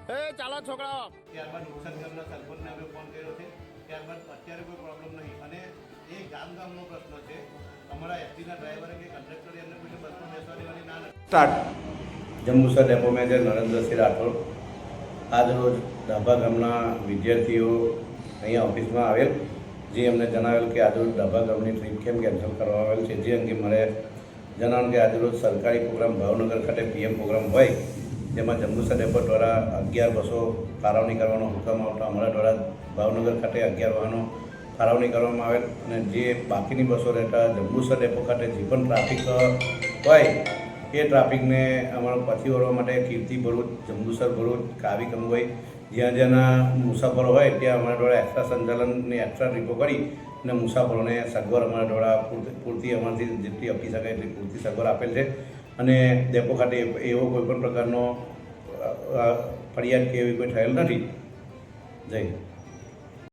ચાલો છોકરાઓ. ત્યારબાદ નુકસાન ગામના સરપંચને અમે ફોન કર્યો છે. ત્યારબાદ અત્યારે કોઈ પ્રોબ્લેમ નહીં અને એ ગામનો પ્રશ્ન છે. અમારા એસટીના ડ્રાઈવરે કે કંડક્ટરે એમને કોઈને બસમાં બેસવા દેવાની ના નથી. Start. Jambusar depot manager Narendrasinh Rathod આજ રોજ ડાભા ગામના વિદ્યાર્થીઓ અહીંયા ઓફિસમાં આવેલ, જે અમને જણાવેલ કે આજરોજ ડાભા ગામની ટ્રીપ કેમ કેન્સલ કરવામાં આવેલ છે. જે અંગે મારે જણાવ્યું કે આજરોજ સરકારી પ્રોગ્રામ ભાવનગર ખાતે પીએમ પ્રોગ્રામ હોય, જેમાં જંબુસર ડેપો દ્વારા 11 બસો ફાળવણી કરવાનો હુકમ આવતા અમારા દ્વારા ભાવનગર ખાતે 11 વાહનો ફાળવણી કરવામાં આવેલ અને જે બાકીની બસો રહેતા જંબુસર ડેપો ખાતે જે પણ ટ્રાફિક હોય એ ટ્રાફિકને અમારા પછી વળવા માટે કીર્તિ ભરૂચ, જંબુસર ભરૂચ, કાવી કંબોઈ જ્યાં જ્યાંના મુસાફરો હોય ત્યાં અમારા દ્વારા એક્સ્ટ્રા સંચાલનની એક્સ્ટ્રા ટ્રીપો કરી અને મુસાફરોને સગવડ અમારા દ્વારા પૂરતી અમારાથી જેટલી આપી શકાય એટલી પૂરતી સગવડ આપેલ છે. અને ડેપો ખાતે એવો કોઈપણ પ્રકારનો ફરિયાદ કે એવી કોઈ થયેલ નથી. જય